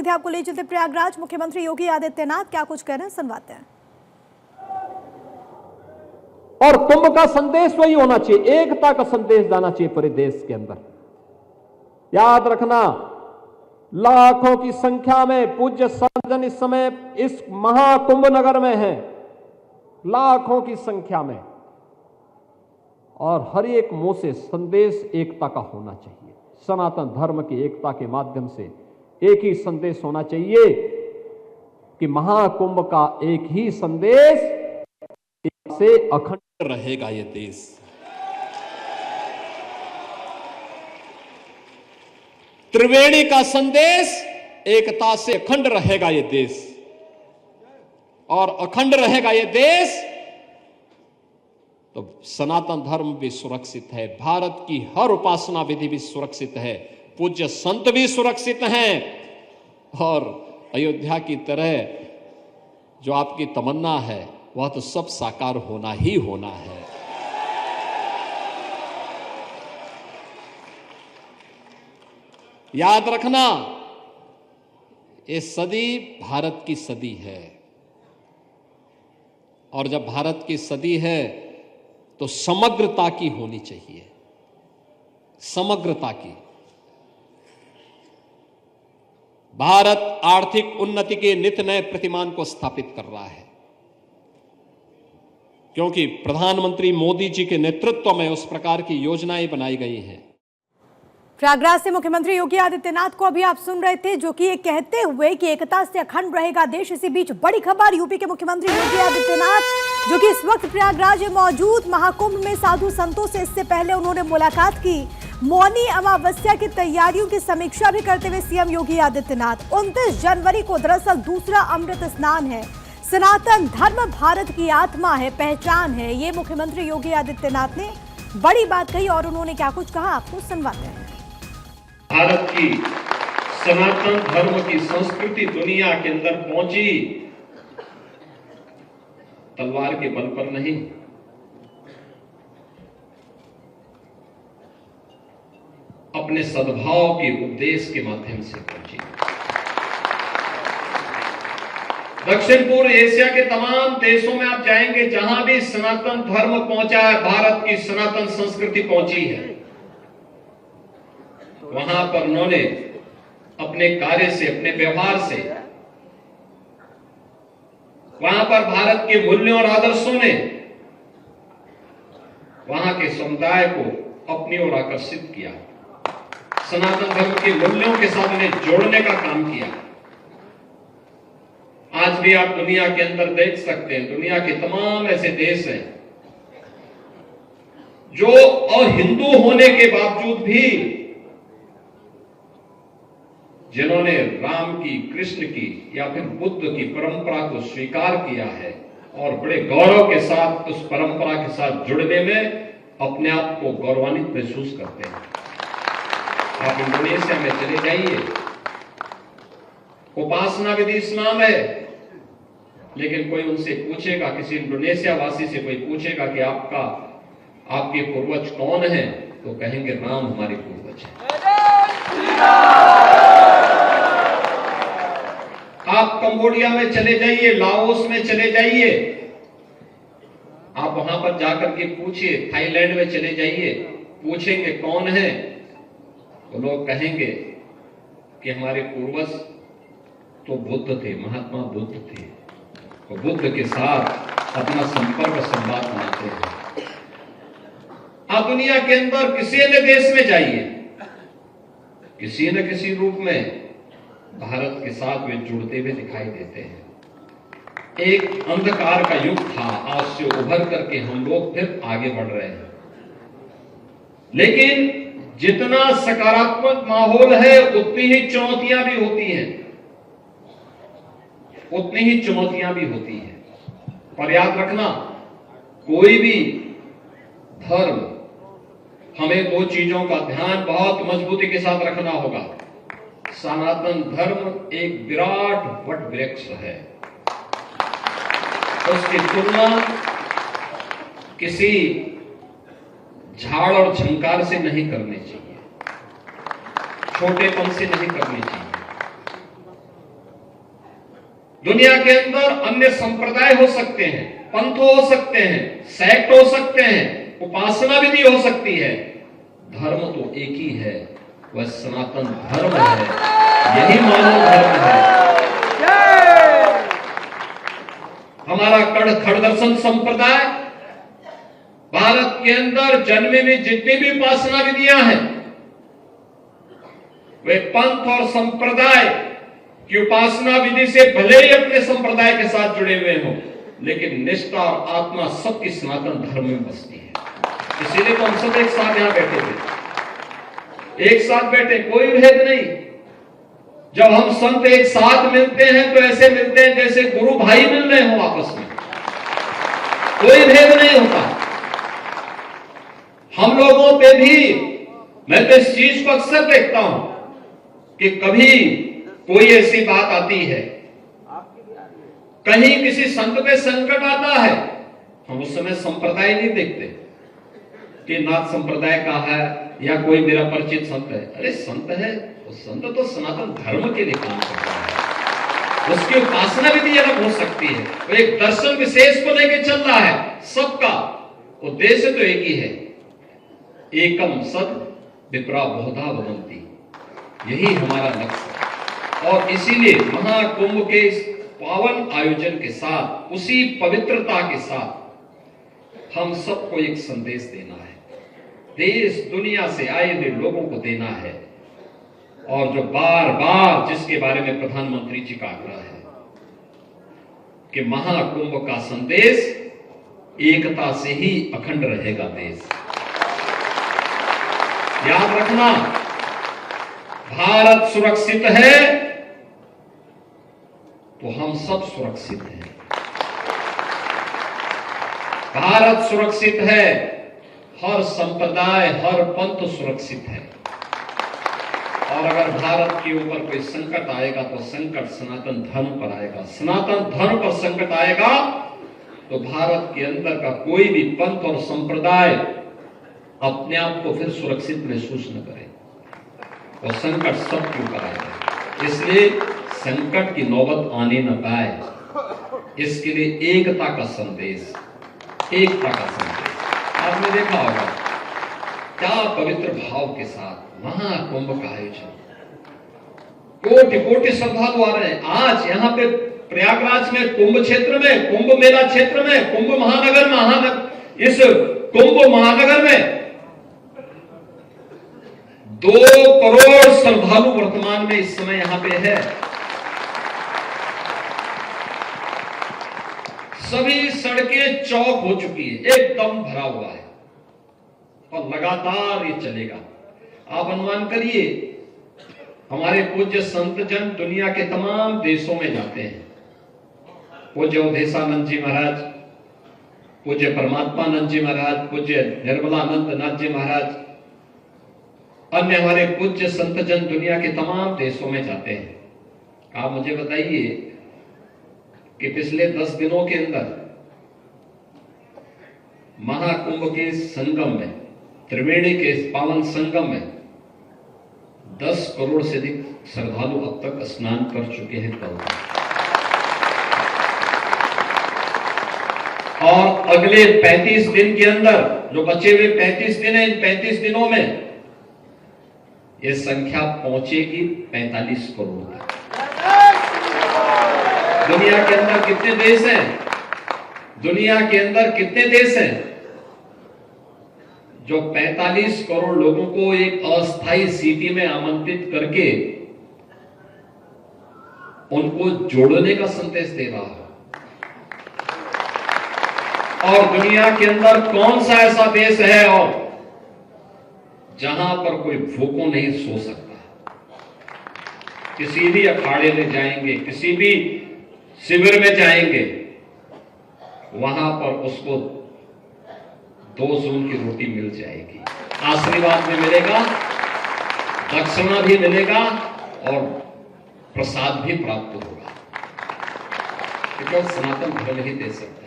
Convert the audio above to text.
सीधे आपको ले चलते प्रयागराज। मुख्यमंत्री योगी आदित्यनाथ क्या कुछ कह रहे हैं, सुनवाते हैं। और कुंभ का संदेश वही होना चाहिए, एकता का संदेश जाना चाहिए पूरे देश के अंदर। याद रखना, लाखों की संख्या में पूज्य संतजन इस समय इस महाकुंभ नगर में हैं, लाखों की संख्या में, और हर एक मुंह से संदेश एकता का होना चाहिए। सनातन धर्म की एकता के माध्यम से एक ही संदेश होना चाहिए कि महाकुंभ का एक ही संदेश, से अखंड रहेगा ये देश। त्रिवेणी का संदेश, एकता से अखंड रहेगा ये देश, और अखंड रहेगा ये देश तो सनातन धर्म भी सुरक्षित है, भारत की हर उपासना विधि भी सुरक्षित है, पूज्य संत भी सुरक्षित हैं, और अयोध्या की तरह जो आपकी तमन्ना है वह तो सब साकार होना ही होना है। याद रखना, ये सदी भारत की सदी है, और जब भारत की सदी है तो समग्रता की होनी चाहिए, समग्रता की। भारत आर्थिक उन्नति के नित नए प्रतिमान को स्थापित कर रहा है, क्योंकि प्रधानमंत्री मोदी जी के नेतृत्व में उस प्रकार की योजनाएं बनाई गई हैं। प्रयागराज से मुख्यमंत्री योगी आदित्यनाथ को अभी आप सुन रहे थे, जो कि ये कहते हुए कि एकता से अखंड रहेगा देश। इसी बीच बड़ी खबर, यूपी के मुख्यमंत्री योगी आदित्यनाथ जो कि इस वक्त प्रयागराज में मौजूद, महाकुंभ में साधु संतों से इससे पहले उन्होंने मुलाकात की। मौनी अमावस्या की तैयारियों की समीक्षा भी करते हुए सीएम योगी आदित्यनाथ 29 जनवरी को दरअसल दूसरा अमृत स्नान है। सनातन धर्म भारत की आत्मा है, पहचान है, ये मुख्यमंत्री योगी आदित्यनाथ ने बड़ी बात कही, और उन्होंने क्या कुछ कहा आपको सुनवाते हैं। भारत की सनातन धर्म की संस्कृति दुनिया के अंदर पहुंची तलवार के बल पर नहीं, अपने सद्भाव के उपदेश के माध्यम से पहुंची। दक्षिण पूर्व एशिया के तमाम देशों में आप जाएंगे, जहां भी सनातन धर्म पहुंचा है, भारत की सनातन संस्कृति पहुंची है, वहां पर उन्होंने अपने कार्य से, अपने व्यवहार से, वहां पर भारत के मूल्यों और आदर्शों ने वहां के समुदाय को अपनी ओर आकर्षित किया, सनातन धर्म के मूल्यों के साथ उन्हें जोड़ने का काम किया। आज भी आप दुनिया के अंदर देख सकते हैं, दुनिया के तमाम ऐसे देश हैं जो और हिंदू होने के बावजूद भी जिन्होंने राम की, कृष्ण की या फिर बुद्ध की परंपरा को स्वीकार किया है और बड़े गौरव के साथ उस परंपरा के साथ जुड़ने में अपने आप को गौरवान्वित महसूस करते हैं। आप इंडोनेशिया में चले जाइए, उपासना विधि इस्लाम है, लेकिन कोई उनसे पूछेगा, किसी इंडोनेशिया वासी से कोई पूछेगा कि आपके पूर्वज कौन हैं, तो कहेंगे राम हमारे पूर्वज हैं। आप कंबोडिया में चले जाइए, लाओस में चले जाइए, आप वहां पर जाकर के पूछिए, थाईलैंड में चले जाइए, पूछेंगे कौन है, तो लोग कहेंगे कि हमारे पूर्वज तो बुद्ध थे, महात्मा बुद्ध थे, तो बुद्ध के साथ अपना संपर्क संवाद बनाते हैं। आप दुनिया के अंदर किसी न देश में जाइए, किसी न किसी रूप में भारत के साथ वे जुड़ते हुए दिखाई देते हैं। एक अंधकार का युग था, आज से उभर करके हम लोग फिर आगे बढ़ रहे हैं, लेकिन जितना सकारात्मक माहौल है उतनी ही चुनौतियां भी होती हैं, उतनी ही चुनौतियां भी होती हैं। पर याद रखना, कोई भी धर्म, हमें दो चीजों का ध्यान बहुत मजबूती के साथ रखना होगा। सनातन धर्म एक विराट वट वृक्ष है, उसकी तुलना किसी झाड़ और झंकार से नहीं करनी चाहिए, छोटेपन से नहीं करनी चाहिए। दुनिया के अंदर अन्य संप्रदाय हो सकते हैं, पंथ हो सकते हैं, सेक्ट हो सकते हैं, उपासना विधि हो सकती है, धर्म तो एक ही है, वह सनातन धर्म है, यही मानव धर्म है। हमारा खड़दर्शन संप्रदाय भारत के अंदर जन्मे में जितनी भी उपासना विधियां हैं, वे पंथ और संप्रदाय की उपासना विधि से भले ही अपने संप्रदाय के साथ जुड़े हुए हों, लेकिन निष्ठा और आत्मा सबकी सनातन धर्म में बसती है। इसीलिए तो हम सब एक साथ यहां बैठे थे, एक साथ बैठे, कोई भेद नहीं। जब हम संत एक साथ मिलते हैं तो ऐसे मिलते हैं जैसे गुरु भाई मिल रहे हो आपस में, कोई भेद नहीं होता। हम लोगों पे भी मैं तो इस चीज को अक्सर देखता हूं कि कभी कोई ऐसी बात आती है, कहीं किसी संत पे संकट आता है, हम उस समय संप्रदाय नहीं देखते कि नाथ संप्रदाय का है या कोई मेरा परिचित संत है। अरे संत है, वो संत तो सनातन धर्म के लिए काम करता है, उसकी उपासना विधि अलग हो सकती है, वो एक दर्शन विशेष को लेकर चल रहा है। सबका उद्देश्य तो एक ही है, एकम सद विप्रा बहुधा वदन्ति, यही हमारा लक्ष्य है। और इसीलिए महाकुंभ के इस पावन आयोजन के साथ, उसी पवित्रता के साथ हम सबको एक संदेश देना है, देश दुनिया से आए हुए लोगों को देना है। और जो बार बार जिसके बारे में प्रधानमंत्री जी का आग्रह है कि महाकुंभ का संदेश एकता से ही अखंड रहेगा देश। याद रखना, भारत सुरक्षित है तो हम सब सुरक्षित हैं। भारत सुरक्षित है, हर संप्रदाय, हर पंथ सुरक्षित है। और अगर भारत के ऊपर कोई संकट आएगा तो संकट सनातन धर्म पर आएगा। सनातन धर्म पर संकट आएगा तो भारत के अंदर का कोई भी पंथ और संप्रदाय अपने आप को फिर सुरक्षित महसूस न करे, और संकट सबके ऊपर आएगा। इसलिए संकट की नौबत आने न पाए, इसके लिए एकता का संदेश, एकता का संदेश। आपने देखा होगा क्या पवित्र भाव के साथ महाकुंभ का आयोजन, कोटि कोटि श्रद्धालु आ रहे हैं। आज यहाँ पे प्रयागराज में कुंभ क्षेत्र में, कुंभ मेला क्षेत्र में, कुंभ महानगर, इस कुंभ महानगर में 2 करोड़ श्रद्धालु वर्तमान में इस समय यहां पे है। सभी सड़कें चौक हो चुकी है, एकदम भरा हुआ है और लगातार ये चलेगा। आप अनुमान करिए, हमारे पूज्य संत जन दुनिया के तमाम देशों में जाते हैं। पूज्य अवधेशानंद जी महाराज, पूज्य परमात्मानंद जी महाराज, पूज्य निर्मलानंद नाथ जी महाराज, अन्य हमारे पूज्य संत जन दुनिया के तमाम देशों में जाते हैं। आप मुझे बताइए कि पिछले 10 दिनों के अंदर महाकुंभ के संगम में, त्रिवेणी के पावन संगम में 10 करोड़ से अधिक श्रद्धालु अब तक स्नान कर चुके हैं कल। और अगले 35 दिन के अंदर, जो बचे हुए 35 दिन हैं, इन 35 दिनों में ये संख्या पहुंचेगी 45 करोड़ तक। दुनिया के अंदर कितने देश हैं? दुनिया के अंदर कितने देश हैं जो 45 करोड़ लोगों को एक अस्थायी सिटी में आमंत्रित करके उनको जोड़ने का संदेश दे रहा है? और दुनिया के अंदर कौन सा ऐसा देश है और जहां पर कोई भूखों नहीं सो सकता? किसी भी अखाड़े में जाएंगे, किसी भी शिविर में जाएंगे, वहां पर उसको 2 जून की रोटी मिल जाएगी, आशीर्वाद भी मिलेगा, दक्षिणा भी मिलेगा और प्रसाद भी प्राप्त होगा। क्योंकि सनातन धर्म ही दे सकता है।